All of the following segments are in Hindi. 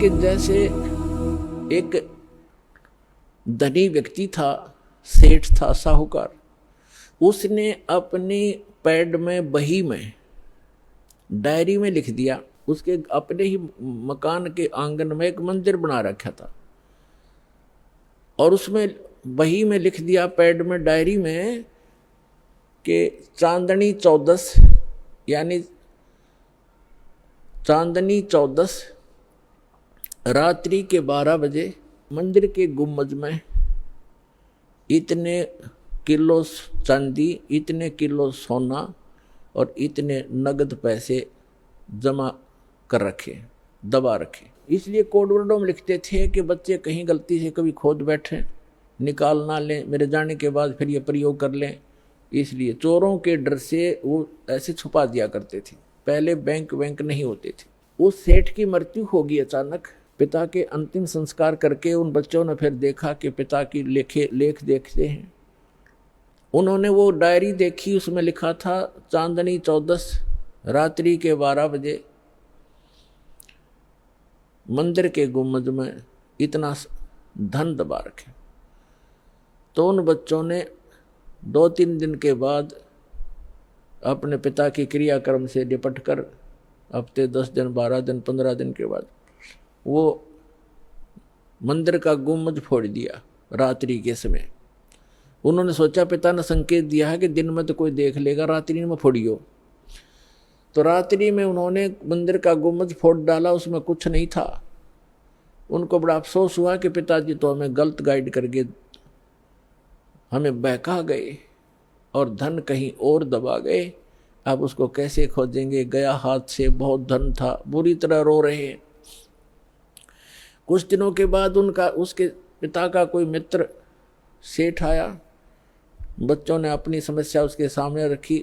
कि जैसे एक धनी व्यक्ति था, सेठ था, साहूकार, उसने अपनी पैड में, बही में, डायरी में लिख दिया, उसके अपने ही मकान के आंगन में एक मंदिर बना रखा था और उसमें बही में लिख दिया, पैड में, डायरी में, कि चांदनी 14 यानी चांदनी 14 रात्रि के 12 बजे मंदिर के गुम्बज में इतने किलो चांदी, इतने किलो सोना और इतने नगद पैसे जमा कर रखे, दबा रखे। इसलिए कोड वर्डों में लिखते थे कि बच्चे कहीं गलती से कभी खोद बैठे, निकाल ना लें, मेरे जाने के बाद फिर ये प्रयोग कर लें। इसलिए चोरों के डर से वो ऐसे छुपा दिया करते थे। पहले बैंक नहीं होते थे। उस सेठ की मृत्यु होगी अचानक। पिता के अंतिम संस्कार करके उन बच्चों ने फिर देखा कि पिता की लेख देखते हैं। उन्होंने वो डायरी देखी, उसमें लिखा था चांदनी 14 रात्रि के 12 बजे मंदिर के गुम्बद में इतना धन दबा रखे। तो उन बच्चों ने 2-3 दिन के बाद अपने पिता की क्रियाक्रम से निपट कर हफ्ते 10 दिन, 12 दिन, 15 दिन के बाद वो मंदिर का गुम्बद फोड़ दिया रात्रि के समय। उन्होंने सोचा, पिता ने संकेत दिया है कि दिन में तो कोई देख लेगा, रात्रि में फोड़ियो। तो रात्रि में उन्होंने मंदिर का गुम्बद फोड़ डाला, उसमें कुछ नहीं था। उनको बड़ा अफसोस हुआ कि पिताजी तो हमें गलत गाइड करके हमें बहका गए और धन कहीं और दबा गए। अब उसको कैसे खोजेंगे, गया हाथ से, बहुत धन था। बुरी तरह रो रहे हैं। कुछ दिनों के बाद उसके पिता का कोई मित्र सेठ आया। बच्चों ने अपनी समस्या उसके सामने रखी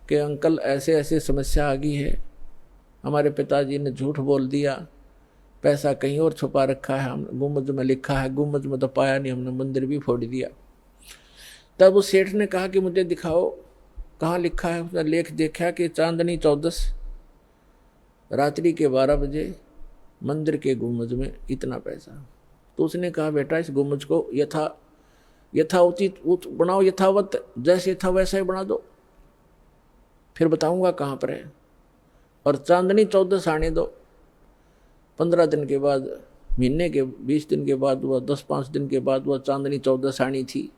कि अंकल ऐसे ऐसे समस्या आ गई है, हमारे पिताजी ने झूठ बोल दिया, पैसा कहीं और छुपा रखा है, हम गुम्बद में लिखा है, गुम्बद में तो पाया नहीं, हमने मंदिर भी फोड़ दिया। तब उस सेठ ने कहा कि मुझे दिखाओ कहाँ लिखा है। उसने लेख देखा कि चांदनी 14 रात्रि के 12 बजे मंदिर के गुम्बद में इतना पैसा। तो उसने कहा, बेटा इस गुम्बद को यथाउचित बनाओ, यथावत जैसे था वैसा ही बना दो, फिर बताऊंगा कहाँ पर है। और चांदनी 14 आने दो। 15 दिन के बाद, महीने के 20 दिन के बाद हुआ, 10-5 दिन के बाद हुआ, चांदनी 14 आनी थी,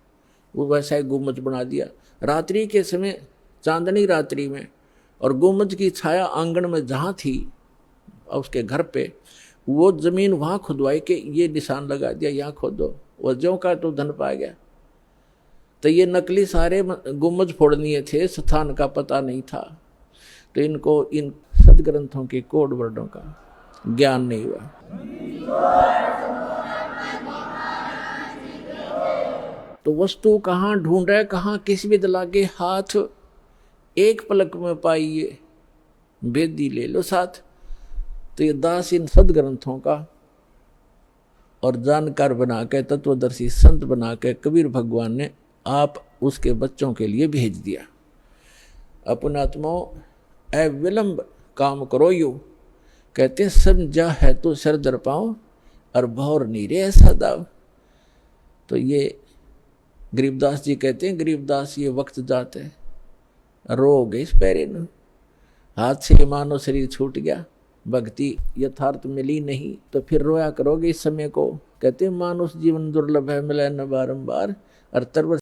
वो वैसा ही गुम्बद बना दिया। रात्रि के समय, चांदनी रात्रि में, और गुम्बद की छाया आंगन में जहाँ थी उसके घर पे, वो जमीन वहाँ खुदवाई के ये निशान लगा दिया, यहाँ खोदो। वो ज्यों का तो धन पा गया। तो ये नकली सारे गुम्बद फोड़नीय थे, स्थान का पता नहीं था। तो इनको इन सदग्रंथों के कोड वर्डों का ज्ञान नहीं हुआ। तो वस्तु कहाँ ढूंढे, कहाँ किस विद लागे हाथ, एक पलक में पाइए बेदी ले लो साथ। तो ये दास इन सदग्रंथों का और जानकार बना के, तत्वदर्शी संत बना के कबीर भगवान ने आप उसके बच्चों के लिए भेज दिया। अपनात्मो अविलंब काम करो यू, कहते हैं समझा है तो सर दर पाओ और भौर नीरे ऐसा दाव। तो ये गरीबदास जी कहते हैं, गरीबदास ये वक्त जाते रो गए इस पैरे न, हाथ से मानो शरीर छूट गया, भक्ति यथार्थ मिली नहीं, तो फिर रोया करोगे इस समय को। कहते हैं मानुष जीवन दुर्लभ है, मिले न बारंबार, और तरवर